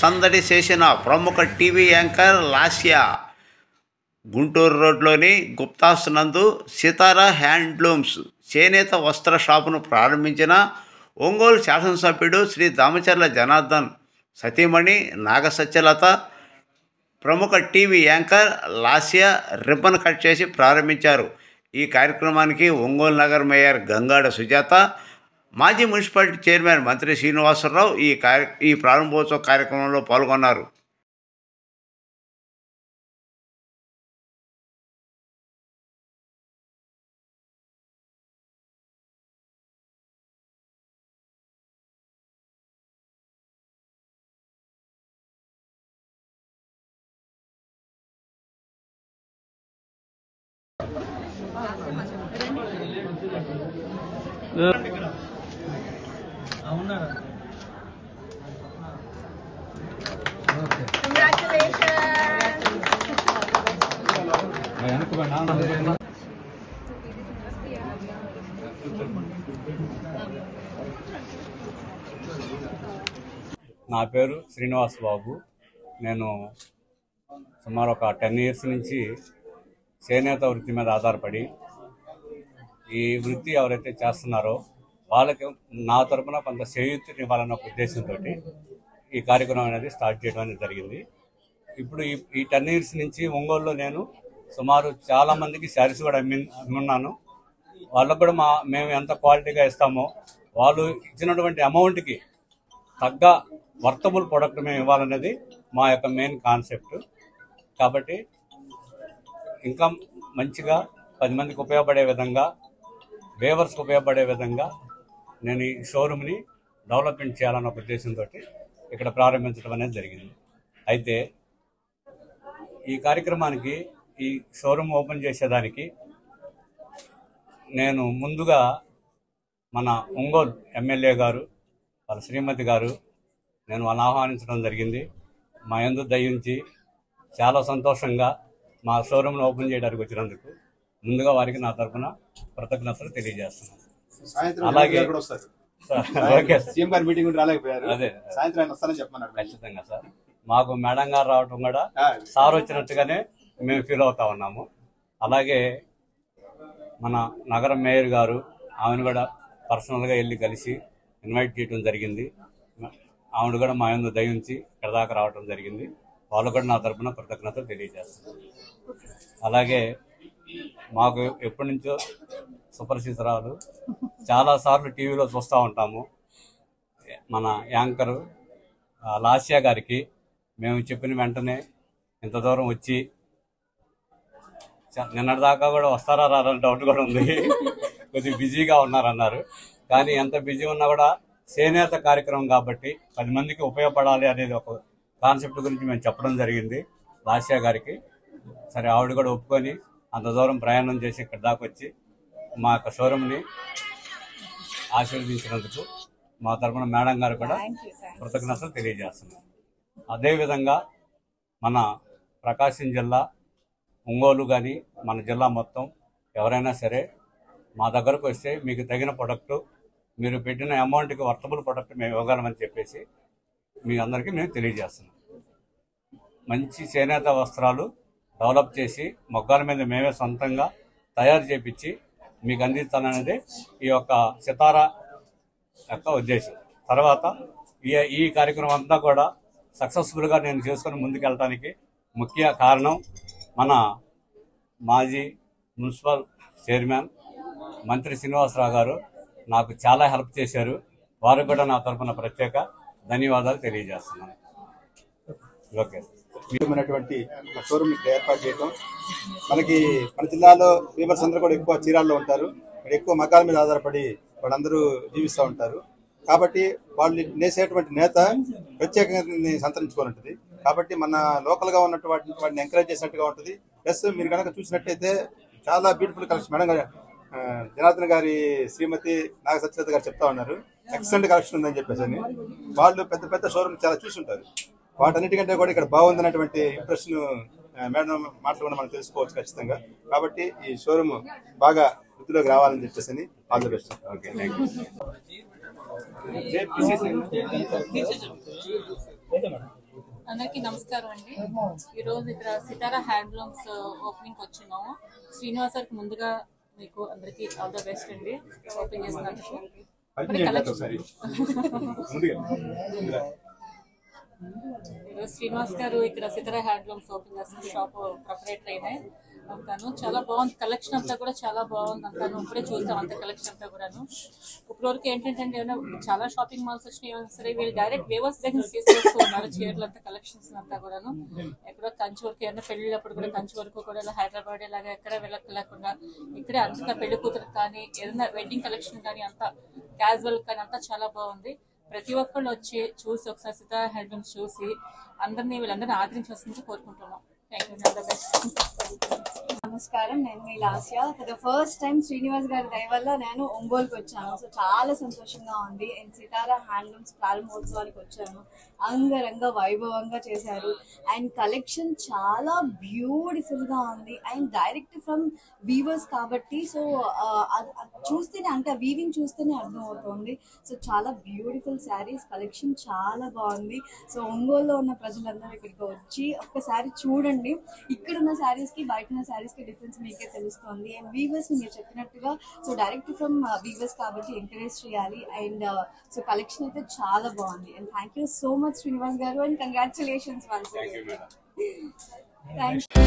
సందడి చేసిన ప్రముఖ టీవీ యాంకర్ లాస్య గుంటూరు రోడ్లోని గుప్తాస్ నందు సితారా హ్యాండ్లూమ్స్ చేనేత వస్త్ర షాపును ప్రారంభించిన ఒంగోలు శాసనసభ్యుడు శ్రీ దామచర్ల జనార్దన్ సతీమణి నాగసత్యలత ప్రముఖ TV anchor Lasya ribbon cut చేసి ప్రారంభించారు. ఈ కార్యక్రమానికి ఒంగోలు నగర మేయర్ గంగాడ సుజాత, మాజీ మున్సిపాలిటీ చైర్మన్ మంత్రి శ్రీనివాసరావు ఈ ప్రారంభోత్సవ కార్యక్రమంలో పాల్గొన్నారు. నా పేరు శ్రీనివాస్ బాబు. నేను సుమారు ఒక 10 years నుంచి చేనేత వృత్తి మీద ఆధారపడి ఈ వృత్తి ఎవరైతే చేస్తున్నారో వాళ్ళకి నా తరపున కొంత చేయూతనివ్వాలన్న ఉద్దేశంతో ఈ కార్యక్రమం అనేది స్టార్ట్ చేయడం అనేది జరిగింది. ఇప్పుడు ఈ 10 years నుంచి ఒంగోలులో నేను సుమారు చాలా మందికి శారీస్ కూడా అమ్మున్నాను. వాళ్ళకు కూడా మేము ఎంత క్వాలిటీగా ఇస్తామో వాళ్ళు ఇచ్చినటువంటి అమౌంట్కి తగ్గ వర్తబుల్ ప్రొడక్ట్ మేము ఇవ్వాలనేది మా యొక్క మెయిన్ కాన్సెప్ట్. కాబట్టి ఇంకా మంచిగా 10 మందికి ఉపయోగపడే విధంగా, వేవర్స్కి ఉపయోగపడే విధంగా నేను ఈ షోరూమ్ని డెవలప్మెంట్ చేయాలన్న ఉద్దేశంతో ఇక్కడ ప్రారంభించడం అనేది జరిగింది. అయితే ఈ కార్యక్రమానికి, ఈ షోరూమ్ ఓపెన్ చేసేదానికి నేను ముందుగా మన ఒంగోలు ఎమ్మెల్యే గారు, వాళ్ళ శ్రీమతి గారు, నేను వాళ్ళని ఆహ్వానించడం జరిగింది. మా యందు దయించి చాలా సంతోషంగా మా షోరూమ్ను ఓపెన్ చేయడానికి వచ్చినందుకు ముందుగా వారికి నా తరఫున కృతజ్ఞతలు తెలియజేస్తున్నాను. అలాగే అదే ఖచ్చితంగా సార్, మాకు మేడం గారు రావటం కూడా సార్ వచ్చినట్టుగానే మేము ఫీల్ అవుతా ఉన్నాము. అలాగే మన నగర మేయర్ గారు, ఆమెను కూడా పర్సనల్గా వెళ్ళి కలిసి ఇన్వైట్ చేయడం జరిగింది. ఆవిడ కూడా మా యందు దయించి ఇక్కడ దాకా రావడం జరిగింది. వాళ్ళు కూడా నా తరఫున కృతజ్ఞతలు తెలియజేస్తున్నారు. అలాగే మాకు ఎప్పటి నుంచో సుపరిచితురాలు, చాలాసార్లు టీవీలో చూస్తూ ఉంటాము, మన యాంకరు లాస్య గారికి మేము చెప్పిన వెంటనే ఇంత దూరం వచ్చి, నిన్నటిదాకా కూడా వస్తారా రారని డౌట్ కూడా ఉంది, కొద్దిగా బిజీగా ఉన్నారన్నారు. కానీ ఎంత బిజీ ఉన్నా కూడా చేనేత కార్యక్రమం కాబట్టి 10 మందికి ఉపయోగపడాలి అనేది ఒక కాన్సెప్ట్ గురించి మేము చెప్పడం జరిగింది లాస్య గారికి. సరే, ఆవిడ కూడా ఒప్పుకొని అంత దూరం ప్రయాణం చేసి ఇక్కడ దాకా వచ్చి మా యొక్క షోరూమ్ని ఆశీర్వదించినందుకు మా తరఫున మేడం గారు కూడా కృతజ్ఞతలు తెలియజేస్తున్నాం. అదేవిధంగా మన ప్రకాశం జిల్లా, ఒంగోలు కానీ మన జిల్లా మొత్తం ఎవరైనా సరే మా దగ్గరకు వస్తే మీకు తగిన ప్రొడక్టు, మీరు పెట్టిన అమౌంట్కి వర్తబుల్ ప్రొడక్ట్ మేము ఇవ్వగలమని చెప్పేసి మీ అందరికీ మేము తెలియజేస్తున్నాం. మంచి చేనేత వస్త్రాలు డెవలప్ చేసి మొగ్గాల మీద మేమే సొంతంగా తయారు చేపించి మీకు అందిస్తాననేది ఈ యొక్క సితారా యొక్క ఉద్దేశం. తర్వాత ఈ కార్యక్రమం అంతా కూడా సక్సెస్ఫుల్గా నేను చేసుకుని ముందుకెళ్ళడానికి ముఖ్య కారణం మన మాజీ మున్సిపల్ చైర్మన్ మంత్రి శ్రీనివాసరావు గారు నాకు చాలా హెల్ప్ చేశారు. వారు కూడా నా తరఫున ప్రత్యేక ధన్యవాదాలు తెలియజేస్తున్నాను. ఓకే, షోరూమ్ ఇక్కడ ఏర్పాటు చేయడం, మన జిల్లాలో వీవర్స్ అందరూ కూడా ఎక్కువ చీరాల్లో ఉంటారు. ఇక్కడ ఎక్కువ మగ్గాల మీద ఆధారపడి వాళ్ళందరూ జీవిస్తూ ఉంటారు. కాబట్టి వాళ్ళు నేసేటువంటి నేత ప్రత్యేకంగా సంతరించుకొని ఉంటుంది. కాబట్టి మన లోకల్గా ఉన్నటువంటి వాటిని ఎంకరేజ్ చేసినట్టుగా ఉంటుంది. ప్లస్ మీరు కనుక చూసినట్టయితే చాలా బ్యూటిఫుల్ కలెక్షన్ మేడం గారు, జనార్దన్ గారి శ్రీమతి నాగసత్యలత గారు చెప్తా ఉన్నారు, ఎక్సలెంట్ కలెక్షన్ ఉందని చెప్పేసి అని. వాళ్ళు పెద్ద పెద్ద షోరూమ్ చాలా చూసుంటారు. వాటన్నిటికంటే కూడా ఇక్కడ బాగుందన్నటువంటి ఇంప్రెషన్ మేడం మాటలు కూడా మనం తెలుసుకోవచ్చు ఖచ్చితంగా. కాబట్టి ఈ షోరూమ్ బాగా వృద్ధిలోకి రావాలని చెప్పేసి all the best. Okay, thank you. అందరికీ నమస్కారం అండి. ఈరోజు ఇక్కడ సితారా హ్యాండ్లూమ్స్ ఓపెనింగ్ వచ్చినాము. శ్రీనివాస్ గారికి ముందుగా మీకు అందరికీ ఆల్ ద బెస్ట్ అండి ఓపెన్ చేసినందుకు. ఈరోజు శ్రీనివాస్ గారు ఇక్కడ సితారా హ్యాండ్లూమ్స్ ఓపెన్ చేస్తున్న షాప్ ప్రొపరేటర్ అయినాయి అంతాను. చాలా బాగుంది, కలెక్షన్ అంతా కూడా చాలా బాగుంది అంతాను. ఇప్పుడే చూసాం అంత కలెక్షన్ అంతా కూడాను. ఇప్పటివరకు ఏంటంటే ఏమైనా చాలా షాపింగ్ మాల్స్ వచ్చినాయి సరే వీళ్ళు డైరెక్ట్ వేవర్స్ దగ్గర తీసుకొస్తూ ఉన్నారు చీరలు అంతా కలెక్షన్స్ అంతా కూడాను. ఎక్కడో కంచి వరకు ఏమైనా పెళ్ళిళ్ళప్పుడు కూడా కంచి వరకు కూడా ఇలా హైదరాబాద్ ఇలాగా ఎక్కడ వెళ్ళకుండా ఇక్కడే అంతా పెళ్లి కూతురు కానీ ఏదైనా వెడ్డింగ్ కలెక్షన్ కానీ అంతా క్యాజువల్ కానీ అంతా చాలా బాగుంది. ప్రతి ఒక్కళ్ళు వచ్చి చూసి ఒకసారి సితారా హ్యాండ్లూమ్స్ చూసి వీళ్ళందరినీ ఆదరించవలసింది కోరుకుంటున్నాం. నమస్కారం, నేను మీ Lasya. For the first time Srinivas గారి దయ వల్ల నేను ఒంగోలుకి వచ్చాను. సో చాలా సంతోషంగా ఉంది. అండ్ సితారా హ్యాండ్లూమ్స్ ప్రారంభోత్సవానికి వచ్చాను. అంగరంగ వైభవంగా చేశారు. అండ్ కలెక్షన్ చాలా బ్యూటిఫుల్ గా ఉంది. అండ్ డైరెక్ట్ ఫ్రమ్ వీవర్స్ కాబట్టి సో చూస్తేనే అంటే వీవింగ్ చూస్తేనే అర్థమవుతుంది. సో చాలా బ్యూటిఫుల్ శారీస్, కలెక్షన్ చాలా బాగుంది. సో ఒంగోలులో ఉన్న ప్రజలందరూ ఇక్కడికి వచ్చి ఒక్కసారి చూడండి. ఇక్కడున్న శారీస్ కి బయట ఉన్న శారీస్ కి డిఫరెన్స్ మీకే తెలుస్తుంది. అండ్ వీవర్స్ మీరు చెప్పినట్టుగా సో డైరెక్ట్ ఫ్రమ్ వీవర్స్ కాబట్టి ఎంకరేజ్ చేయాలి. అండ్ సో కలెక్షన్ అయితే చాలా బాగుంది. And thank you so much Srinivas గారు and congratulations once again. Thank you.